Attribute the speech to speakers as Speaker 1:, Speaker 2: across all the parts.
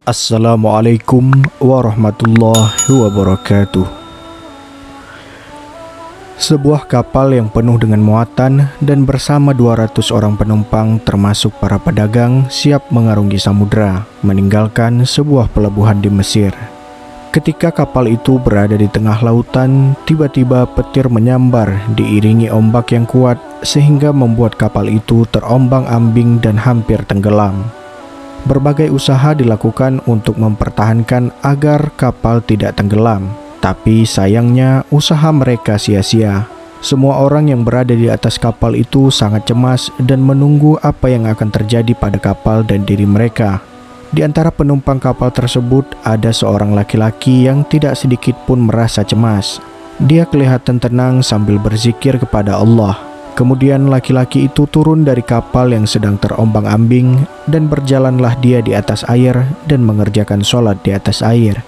Speaker 1: Assalamualaikum warahmatullahi wabarakatuh. Sebuah kapal yang penuh dengan muatan dan bersama 200 orang penumpang termasuk para pedagang siap mengarungi samudra, meninggalkan sebuah pelabuhan di Mesir. Ketika kapal itu berada di tengah lautan, tiba-tiba petir menyambar diiringi ombak yang kuat sehingga membuat kapal itu terombang-ambing dan hampir tenggelam. Berbagai usaha dilakukan untuk mempertahankan agar kapal tidak tenggelam, tapi sayangnya usaha mereka sia-sia. Semua orang yang berada di atas kapal itu sangat cemas dan menunggu apa yang akan terjadi pada kapal dan diri mereka. Di antara penumpang kapal tersebut ada seorang laki-laki yang tidak sedikit pun merasa cemas. Dia kelihatan tenang sambil berzikir kepada Allah. Kemudian laki-laki itu turun dari kapal yang sedang terombang-ambing dan berjalanlah dia di atas air dan mengerjakan sholat di atas air.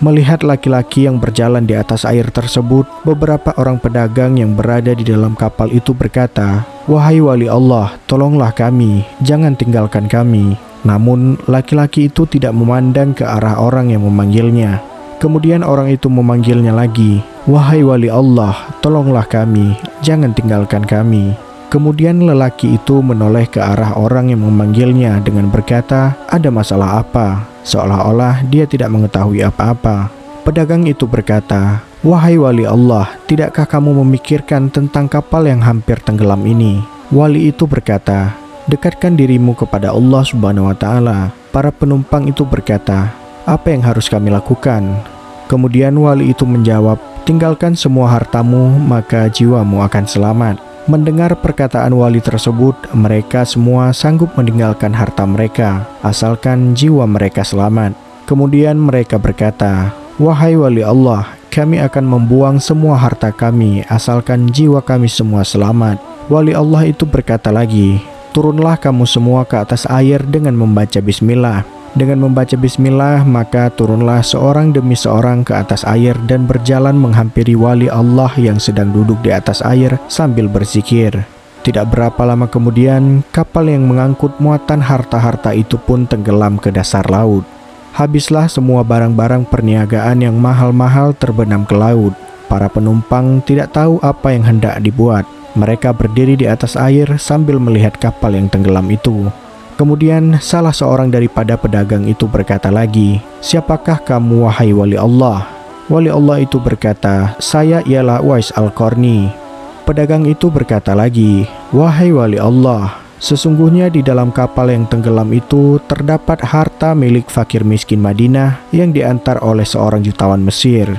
Speaker 1: Melihat laki-laki yang berjalan di atas air tersebut, beberapa orang pedagang yang berada di dalam kapal itu berkata, "Wahai wali Allah, tolonglah kami, jangan tinggalkan kami." Namun laki-laki itu tidak memandang ke arah orang yang memanggilnya. Kemudian orang itu memanggilnya lagi, "Wahai wali Allah, tolonglah kami, jangan tinggalkan kami." Kemudian lelaki itu menoleh ke arah orang yang memanggilnya dengan berkata, "Ada masalah apa?" Seolah-olah dia tidak mengetahui apa-apa. Pedagang itu berkata, "Wahai wali Allah, tidakkah kamu memikirkan tentang kapal yang hampir tenggelam ini?" Wali itu berkata, "Dekatkan dirimu kepada Allah Subhanahu wa Ta'ala." Para penumpang itu berkata, "Apa yang harus kami lakukan?" Kemudian wali itu menjawab, "Tinggalkan semua hartamu, maka jiwamu akan selamat." Mendengar perkataan wali tersebut, mereka semua sanggup meninggalkan harta mereka, asalkan jiwa mereka selamat. Kemudian mereka berkata, "Wahai wali Allah, kami akan membuang semua harta kami, asalkan jiwa kami semua selamat." Wali Allah itu berkata lagi, "Turunlah kamu semua ke atas air dengan membaca bismillah." Dengan membaca bismillah, maka turunlah seorang demi seorang ke atas air dan berjalan menghampiri wali Allah yang sedang duduk di atas air sambil berzikir. Tidak berapa lama kemudian, kapal yang mengangkut muatan harta-harta itu pun tenggelam ke dasar laut. Habislah semua barang-barang perniagaan yang mahal-mahal terbenam ke laut. Para penumpang tidak tahu apa yang hendak dibuat. Mereka berdiri di atas air sambil melihat kapal yang tenggelam itu. Kemudian salah seorang daripada pedagang itu berkata lagi, "Siapakah kamu wahai wali Allah?" Wali Allah itu berkata, "Saya ialah Uwais Al-Qarni." Pedagang itu berkata lagi, "Wahai wali Allah, sesungguhnya di dalam kapal yang tenggelam itu terdapat harta milik fakir miskin Madinah yang diantar oleh seorang jutawan Mesir."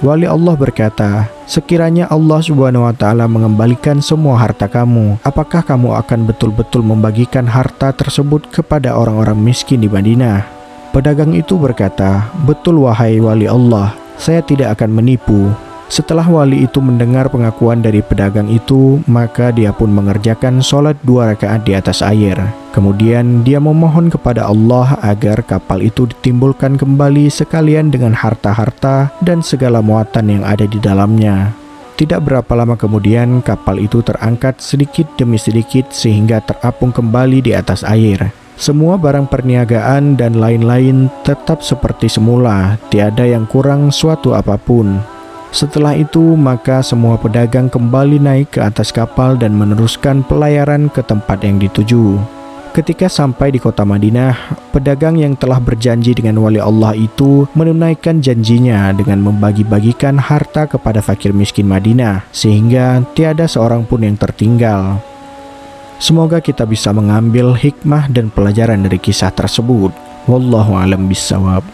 Speaker 1: Wali Allah berkata, "Sekiranya Allah Subhanahu wa Ta'ala mengembalikan semua harta kamu, apakah kamu akan betul-betul membagikan harta tersebut kepada orang-orang miskin di Madinah?" Pedagang itu berkata, "Betul wahai wali Allah, saya tidak akan menipu." Setelah wali itu mendengar pengakuan dari pedagang itu, maka dia pun mengerjakan sholat 2 rakaat di atas air. Kemudian dia memohon kepada Allah agar kapal itu ditimbulkan kembali sekalian dengan harta-harta dan segala muatan yang ada di dalamnya. Tidak berapa lama kemudian kapal itu terangkat sedikit demi sedikit sehingga terapung kembali di atas air. Semua barang perniagaan dan lain-lain tetap seperti semula, tiada yang kurang suatu apapun. Setelah itu, maka semua pedagang kembali naik ke atas kapal dan meneruskan pelayaran ke tempat yang dituju. Ketika sampai di kota Madinah, pedagang yang telah berjanji dengan wali Allah itu menunaikan janjinya dengan membagi-bagikan harta kepada fakir miskin Madinah, sehingga tiada seorang pun yang tertinggal. Semoga kita bisa mengambil hikmah dan pelajaran dari kisah tersebut. Wallahu a'lam bishawab.